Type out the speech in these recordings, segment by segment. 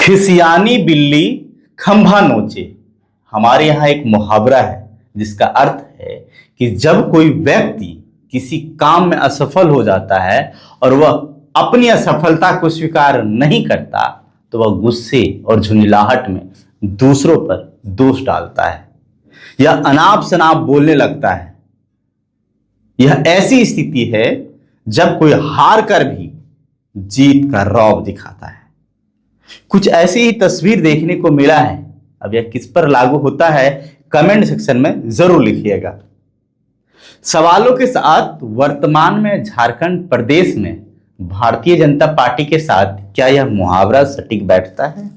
खिसियानी बिल्ली खंभा नोचे। हमारे यहाँ एक मुहावरा है जिसका अर्थ है कि जब कोई व्यक्ति किसी काम में असफल हो जाता है और वह अपनी असफलता को स्वीकार नहीं करता तो वह गुस्से और झुंझलाहट में दूसरों पर दोष डालता है या अनाप शनाप बोलने लगता है। यह ऐसी स्थिति है जब कोई हार कर भी जीत का रौब दिखाता है। कुछ ऐसी ही तस्वीर देखने को मिला है। अब यह किस पर लागू होता है कमेंट सेक्शन में जरूर लिखिएगा। सवालों के साथ वर्तमान में झारखंड प्रदेश में भारतीय जनता पार्टी के साथ क्या यह मुहावरा सटीक बैठता है?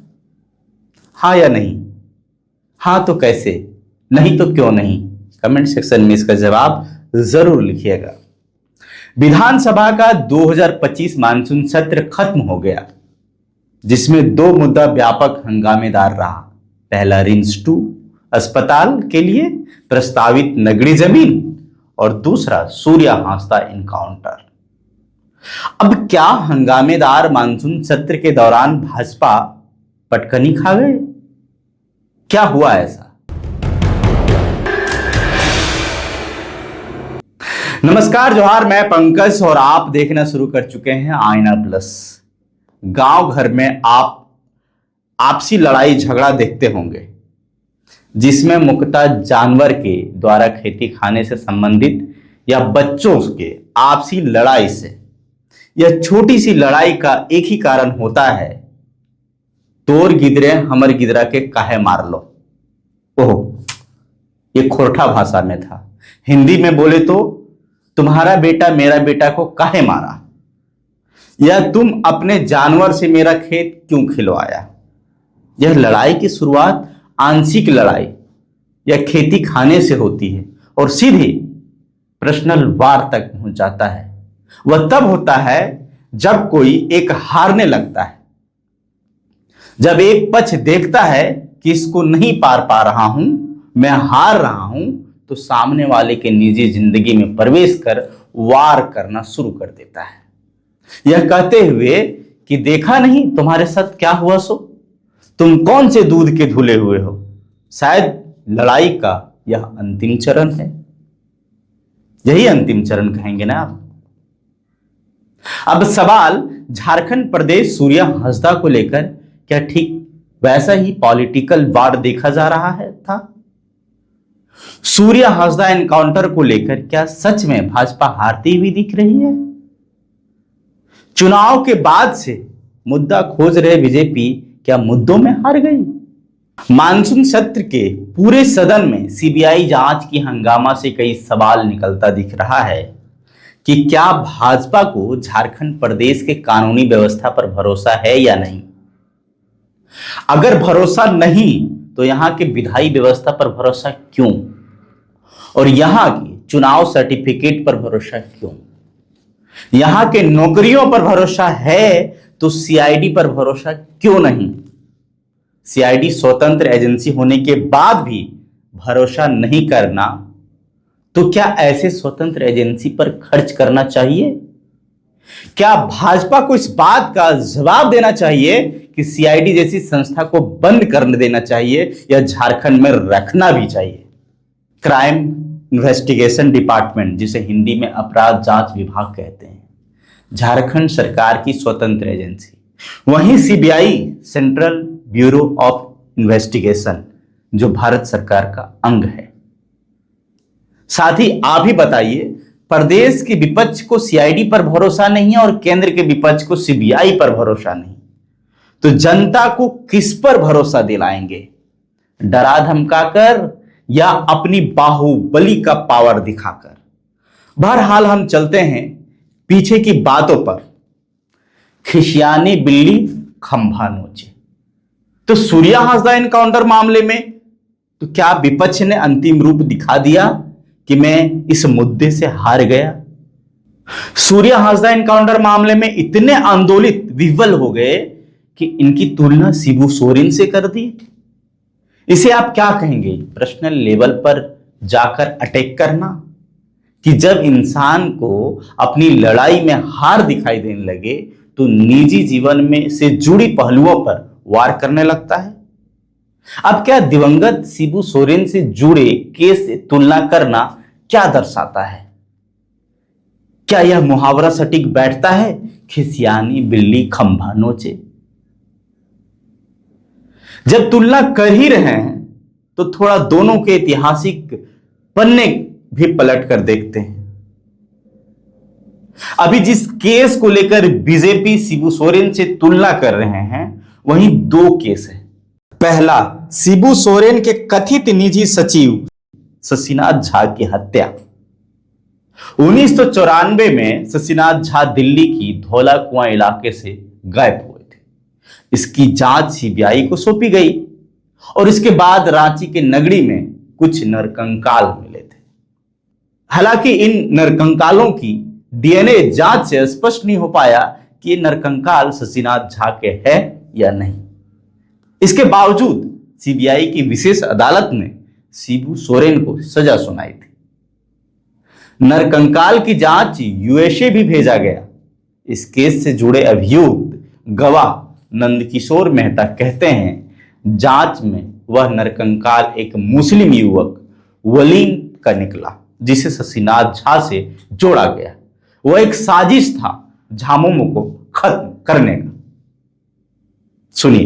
हाँ या नहीं? हाँ तो कैसे, नहीं तो क्यों नहीं? कमेंट सेक्शन में इसका जवाब जरूर लिखिएगा। विधानसभा का 2025 मानसून सत्र खत्म हो गया, जिसमें दो मुद्दा व्यापक हंगामेदार रहा। पहला रिम्स 2 अस्पताल के लिए प्रस्तावित नगरी जमीन और दूसरा सूर्या हांसदा एनकाउंटर। अब क्या हंगामेदार मानसून सत्र के दौरान भाजपा पटकनी खा गए? क्या हुआ ऐसा? नमस्कार, जोहार, मैं पंकज और आप देखना शुरू कर चुके हैं आईना प्लस। गांव घर में आप आपसी लड़ाई झगड़ा देखते होंगे, जिसमें मुख्यतः जानवर के द्वारा खेती खाने से संबंधित या बच्चों के आपसी लड़ाई से। यह छोटी सी लड़ाई का एक ही कारण होता है, तोर गिदरे हमर गिदरा के काहे मार लो। ओह, ये खोरठा भाषा में था। हिंदी में बोले तो तुम्हारा बेटा मेरा बेटा को काहे मारा, या तुम अपने जानवर से मेरा खेत क्यों खिलवाया। यह लड़ाई की शुरुआत आंशिक लड़ाई या खेती खाने से होती है और सीधे पर्सनल वार तक पहुंच जाता है। वह तब होता है जब कोई एक हारने लगता है, जब एक पक्ष देखता है कि इसको नहीं पार पा रहा हूं, मैं हार रहा हूं, तो सामने वाले के निजी जिंदगी में प्रवेश कर वार करना शुरू कर देता है, यह कहते हुए कि देखा नहीं तुम्हारे साथ क्या हुआ सो, तुम कौन से दूध के धुले हुए हो। शायद लड़ाई का यह अंतिम चरण है। यही अंतिम चरण कहेंगे ना आप। अब सवाल झारखंड प्रदेश सूर्या हांसदा को लेकर क्या ठीक वैसा ही पॉलिटिकल वार देखा जा रहा है था? सूर्या हांसदा एनकाउंटर को लेकर क्या सच में भाजपा हारती हुई दिख रही है? चुनाव के बाद से मुद्दा खोज रहे बीजेपी क्या मुद्दों में हार गई? मानसून सत्र के पूरे सदन में सीबीआई जांच की हंगामा से कई सवाल निकलता दिख रहा है कि क्या भाजपा को झारखंड प्रदेश के कानूनी व्यवस्था पर भरोसा है या नहीं। अगर भरोसा नहीं तो यहां के विधायी व्यवस्था पर भरोसा क्यों, और यहां के चुनाव सर्टिफिकेट पर भरोसा क्यों? यहां के नौकरियों पर भरोसा है तो सीआईडी पर भरोसा क्यों नहीं? सीआईडी स्वतंत्र एजेंसी होने के बाद भी भरोसा नहीं करना, तो क्या ऐसे स्वतंत्र एजेंसी पर खर्च करना चाहिए? क्या भाजपा को इस बात का जवाब देना चाहिए कि सीआईडी जैसी संस्था को बंद कर देना चाहिए या झारखंड में रखना भी चाहिए? क्राइम इन्वेस्टिगेशन डिपार्टमेंट, जिसे हिंदी में अपराध जांच विभाग कहते हैं, झारखंड सरकार की स्वतंत्र एजेंसी। वहीं CBI central bureau of investigation, जो भारत सरकार का अंग है। साथ ही आप ही बताइए, प्रदेश के विपक्ष को सीआईडी पर भरोसा नहीं है और केंद्र के विपक्ष को सीबीआई पर भरोसा नहीं, तो जनता को किस पर भरोसा दिलाएंगे? डरा धमकाकर या अपनी बाहुबली का पावर दिखाकर? बहरहाल हम चलते हैं पीछे की बातों पर। खिसियानी बिल्ली खंभा नोचे। तो सूर्या हांसदा एनकाउंटर मामले में तो क्या विपक्ष ने अंतिम रूप दिखा दिया कि मैं इस मुद्दे से हार गया? सूर्या हांसदा एनकाउंटर मामले में इतने आंदोलित विह्वल हो गए कि इनकी तुलना शिबू सोरेन से कर दी। इसे आप क्या कहेंगे? पर्सनल लेवल पर जाकर अटैक करना, कि जब इंसान को अपनी लड़ाई में हार दिखाई देने लगे तो निजी जीवन में से जुड़ी पहलुओं पर वार करने लगता है। अब क्या दिवंगत शिबू सोरेन से जुड़े केस से तुलना करना क्या दर्शाता है? क्या यह मुहावरा सटीक बैठता है, खिसियानी बिल्ली खंभा नोचे? जब तुलना कर ही रहे हैं तो थोड़ा दोनों के ऐतिहासिक पन्ने भी पलट कर देखते हैं। अभी जिस केस को लेकर बीजेपी शिबू सोरेन से तुलना कर रहे हैं, वहीं दो केस है। पहला, शिबू सोरेन के कथित निजी सचिव शशिनाथ झा की हत्या। 1994 में शशिनाथ झा दिल्ली की धौला कुआं इलाके से गायब हुए थे। इसकी जांच सीबीआई को सौंपी गई और इसके बाद रांची के नगड़ी में कुछ नरकंकाल मिले थे। हालांकि इन नरकंकालों की डीएनए जांच से स्पष्ट नहीं हो पाया कि ये नरकंकाल शशिनाथ झा के है या नहीं। इसके बावजूद सीबीआई की विशेष अदालत ने शिबू सोरेन को सजा सुनाई थी। नरकंकाल की जांच यूएसए भी भेजा गया। इस केस से जुड़े अभियुक्त गवाह नंदकिशोर मेहता कहते हैं, जांच में वह नरकंकाल एक मुस्लिम युवक वलीम का निकला, जिसे शशिनाथ झा से जोड़ा गया। वह एक साजिश था झामुमो को खत्म करने का। सुनिए।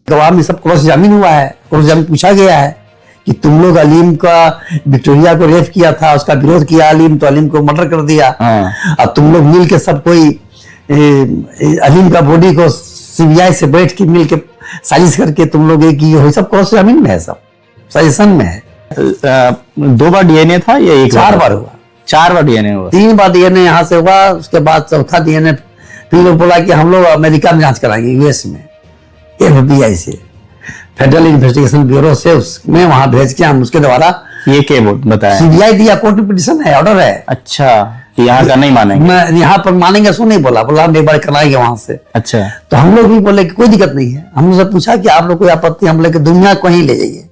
गवाह में सब क्रॉस एग्जामिन हुआ है, क्रॉस एग्जामिन पूछा गया है कि तुम लोग अलीम का विक्टोरिया को रेप किया था, उसका विरोध किया अलीम, तो अलीम को मर्डर कर दिया। अब तुम लोग मिल के सब कोई अलीम का बॉडी को सीबीआई से बैठ के मिल के साजिश करके तुम लोग एक ये हो, सब क्रॉस एग्जामिन में है, सब सजेशन में है। 2 बार डीएनए था या 1 4 बार हुआ? 4 बार डीएनए हुआ। 3 बार डीएनए यहाँ से हुआ, उसके बाद चौथा डीएनए फिर लोग बोला कि हम लोग अमेरिका में जांच कराएंगे, यूएस में, एफबीआई से, फेडरल इन्वेस्टिगेशन ब्यूरो से, उसमें वहां भेज के हम उसके द्वारा ये क्या बताया? सीबीआई दिया, कोर्ट में पिटीशन है, ऑर्डर है। अच्छा, यहाँ का नहीं मानेंगे? मैं यहाँ पर मानेंगे सो नहीं बोला, हम एक बार कराएंगे वहां से। अच्छा, तो हम लोग भी बोले कि कोई दिक्कत नहीं है। हम लोग से पूछा कि आप लोग कोई आपत्ति? हम लोग दुनिया को ही ले जाइए,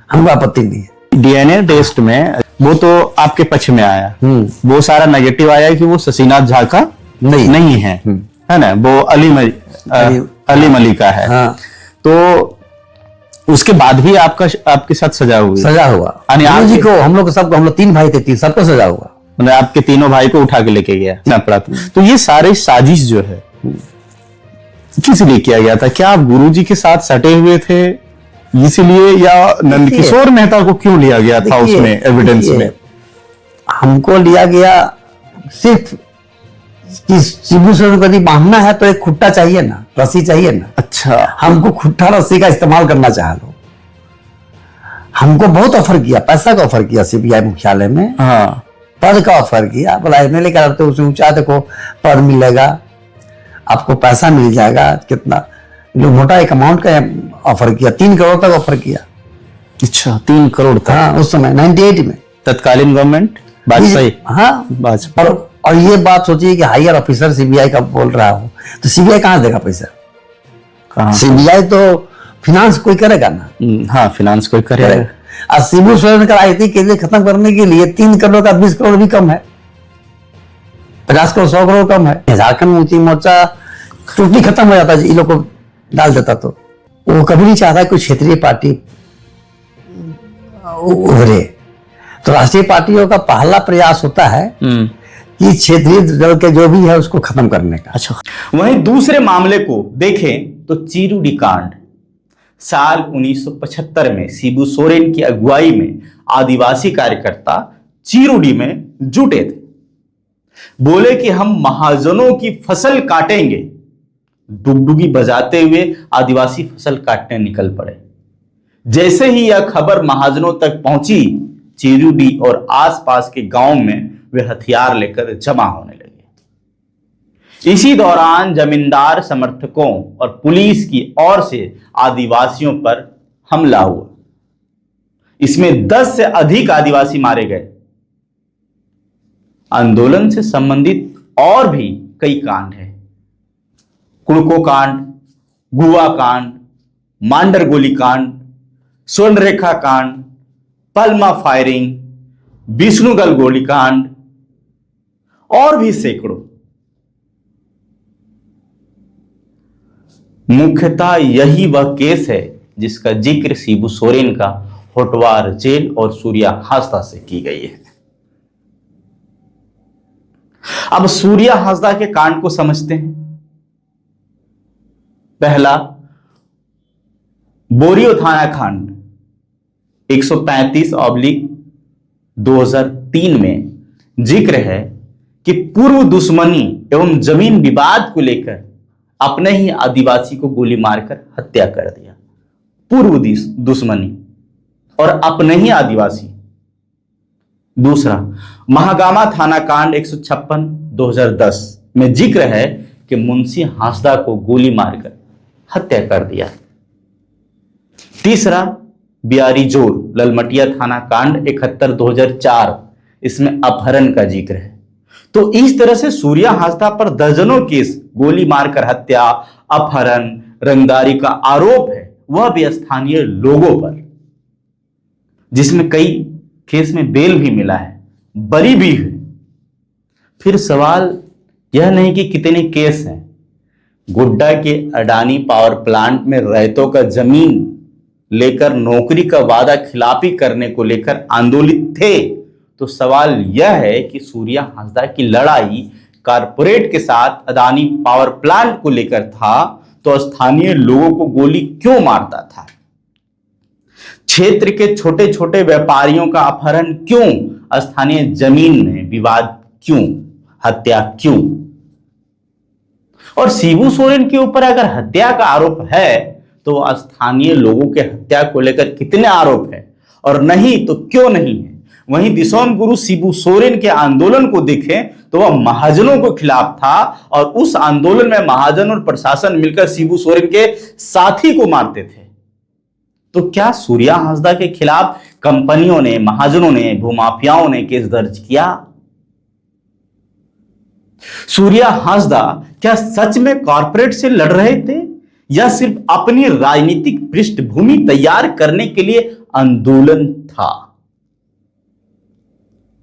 हमको आपत्ति नहीं है। डीएनए टेस्ट में वो तो आपके पक्ष में आया, वो सारा नेगेटिव आया कि वो शशिनाथ झा का नहीं है, है ना, वो अलीम अली का है। हाँ। तो उसके बाद भी आपके साथ सजा हुई? सजा हुआ जी को, हम लोग सबको, हम लोग 3 भाई थे, सबको सजा हुआ। मतलब आपके तीनों भाई को उठा के लेके गया पड़ा। तो ये सारे साजिश जो है किस लिए किया गया था? क्या आप गुरुजी के साथ सटे हुए थे इसलिए, या नंदकिशोर मेहता को क्यों लिया गया था उसमें एविडेंस में? हमको लिया गया सिर्फ कि शिबू सोरेन को यदि बांधना है तो एक खुट्टा चाहिए ना, रस्सी चाहिए ना। अच्छा, हमको खुट्टा रस्सी का इस्तेमाल करना चाह लो। हमको बहुत ऑफर किया, पैसा का ऑफर किया सीबीआई मुख्यालय में। हाँ, पद का ऑफर किया, बोला एमएलए का तो उससे ऊंचा देखो पद मिलेगा, आपको पैसा मिल जाएगा, कितना जो मोटा एक अमाउंट का ऑफर किया, 3 करोड़ तक ऑफर किया। अच्छा, 3 करोड़ तक? हाँ, उस समय 98 में तत्कालीन गवर्नमेंट वाजपेयी। हाँ, वाजपेयी। और ये बात सोचिए कि हायर ऑफिसर सीबीआई का बोल रहा हो, तो सीबीआई कहां देगा पैसा? कहां? सीबीआई तो फिनांस कोई करेगा ना। हाँ, फिनांस कोई करेगा। और शिबू सोरेन का राजनीतिक केस खत्म करने के लिए 3 करोड़ का 20 करोड़ भी कम है, 50 करोड़ 100 करोड़ कम है। झारखंड मुक्ति मोर्चा टूटनी खत्म हो जाता, ये लोग को डाल देता तो वो कभी नहीं चाहता कोई क्षेत्रीय पार्टी उभरे। तो राष्ट्रीय पार्टियों का पहला प्रयास होता है कि क्षेत्रीय दल के जो भी है उसको खत्म करने का। अच्छा, वहीं दूसरे मामले को देखें तो चीरुडी कांड। साल 1975 में शिबू सोरेन की अगुवाई में आदिवासी कार्यकर्ता चीरुडी में जुटे थे। बोले कि हम महाजनों की फसल काटेंगे। डुगडुगी बजाते हुए आदिवासी फसल काटने निकल पड़े। जैसे ही यह खबर महाजनों तक पहुंची, चीरुडी और आसपास के गांव में वे हथियार लेकर जमा होने लगे। इसी दौरान जमींदार समर्थकों और पुलिस की ओर से आदिवासियों पर हमला हुआ। इसमें 10 से अधिक आदिवासी मारे गए। आंदोलन से संबंधित और भी कई कांड हैं। कुड़को कांड, गुआ कांड, मांडर गोली कांड, स्वर्ण रेखा कांड, पल्मा फायरिंग, विष्णुगल गोलीकांड और भी सैकड़ों। मुख्यतः यही वह केस है जिसका जिक्र शिबू सोरेन का होटवार जेल और सूर्या हासदा से की गई है। अब सूर्या हासदा के कांड को समझते हैं। पहला, बोरियो थाना कांड 135/2003 में जिक्र है कि पूर्व दुश्मनी एवं जमीन विवाद को लेकर अपने ही आदिवासी को गोली मारकर हत्या कर दिया। पूर्व दुश्मनी और अपने ही आदिवासी। दूसरा, महागामा थाना कांड 156/2010 में जिक्र है कि मुंशी हासदा को गोली मारकर हत्या कर दिया। तीसरा, बियारी जोर ललमटिया थाना कांड 71/2004, इसमें अपहरण का जिक्र है। तो इस तरह से सूर्या हासदा पर दर्जनों केस, गोली मारकर हत्या, अपहरण, रंगदारी का आरोप है, वह भी स्थानीय लोगों पर, जिसमें कई केस में बेल भी मिला है, बरी भी हुई। फिर सवाल यह नहीं कि कितने केस हैं। गोड्डा के अडानी पावर प्लांट में रैयतों का जमीन लेकर नौकरी का वादा खिलाफी करने को लेकर आंदोलित थे, तो सवाल यह है कि सूर्या हासदा की लड़ाई कारपोरेट के साथ अडानी पावर प्लांट को लेकर था, तो स्थानीय लोगों को गोली क्यों मारता था? क्षेत्र के छोटे छोटे व्यापारियों का अपहरण क्यों? स्थानीय जमीन में विवाद क्यों? हत्या क्यों? और शिबू सोरेन के ऊपर अगर हत्या का आरोप है, तो स्थानीय लोगों के हत्या को लेकर कितने आरोप है? और नहीं तो क्यों नहीं है? वहीं दिसोम गुरु शिबू सोरेन के आंदोलन को देखें तो वह महाजनों के खिलाफ था, और उस आंदोलन में महाजन और प्रशासन मिलकर शिबू सोरेन के साथी को मारते थे। तो क्या सूर्या हासदा के खिलाफ कंपनियों ने, महाजनों ने, भूमाफियाओं ने केस दर्ज किया? सूर्या हासदा क्या सच में कॉर्पोरेट से लड़ रहे थे, या सिर्फ अपनी राजनीतिक पृष्ठभूमि तैयार करने के लिए आंदोलन था?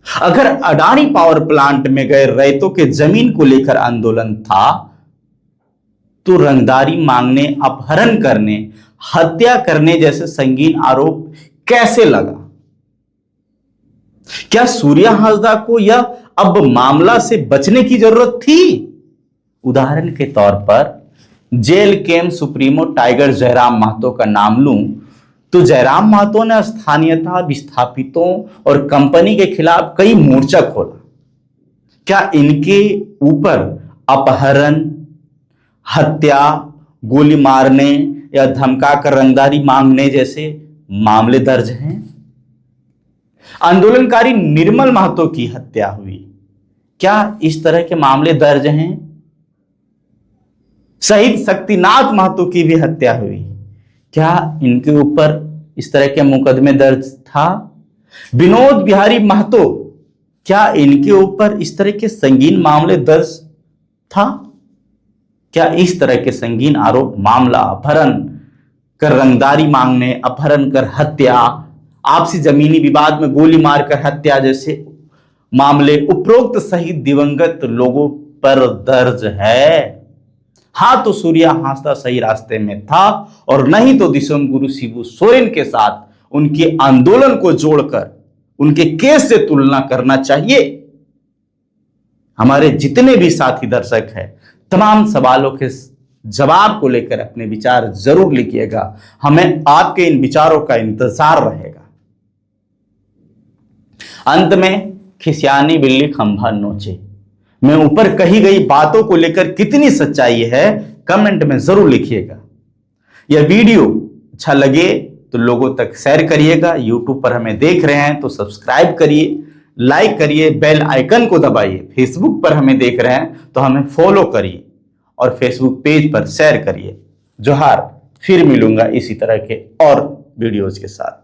अगर अडानी पावर प्लांट में गए रैयतों के जमीन को लेकर आंदोलन था, तो रंगदारी मांगने, अपहरण करने, हत्या करने जैसे संगीन आरोप कैसे लगा? क्या सूर्या हासदा को यह अब मामला से बचने की जरूरत थी? उदाहरण के तौर पर jail camp supremo tiger Jairam Mahato का नाम लूं, तो जयराम महतो ने स्थानीयता विस्थापितों और कंपनी के खिलाफ कई मोर्चा खोला। क्या इनके ऊपर अपहरण, हत्या, गोली मारने या धमकाकर रंगदारी मांगने जैसे मामले दर्ज हैं? आंदोलनकारी निर्मल महतो की हत्या हुई, क्या इस तरह के मामले दर्ज हैं? शहीद शक्तिनाथ महतो की भी हत्या हुई, क्या इनके ऊपर इस तरह के मुकदमे दर्ज था? विनोद बिहारी महतो, क्या इनके ऊपर इस तरह के संगीन मामले दर्ज था? क्या इस तरह के संगीन आरोप, मामला, अपहरण कर रंगदारी मांगने, अपहरण कर हत्या, आपसी जमीनी विवाद में गोली मारकर हत्या जैसे मामले उपरोक्त शहीद दिवंगत लोगों पर दर्ज है? हाँ, तो सूर्या हासदा सही रास्ते में था, और नहीं तो दिसोम गुरु शिबू सोरेन के साथ उनके आंदोलन को जोड़कर उनके केस से तुलना करना चाहिए। हमारे जितने भी साथी दर्शक हैं, तमाम सवालों के जवाब को लेकर अपने विचार जरूर लिखिएगा। हमें आपके इन विचारों का इंतजार रहेगा। अंत में खिसियानी बिल्ली खंभा नोचे में ऊपर कही गई बातों को लेकर कितनी सच्चाई है, कमेंट में जरूर लिखिएगा। यह वीडियो अच्छा लगे तो लोगों तक शेयर करिएगा। यूट्यूब पर हमें देख रहे हैं तो सब्सक्राइब करिए, लाइक करिए, बेल आइकन को दबाइए। फेसबुक पर हमें देख रहे हैं तो हमें फॉलो करिए और फेसबुक पेज पर शेयर करिए। जोहार, फिर मिलूंगा इसी तरह के और वीडियोज के साथ।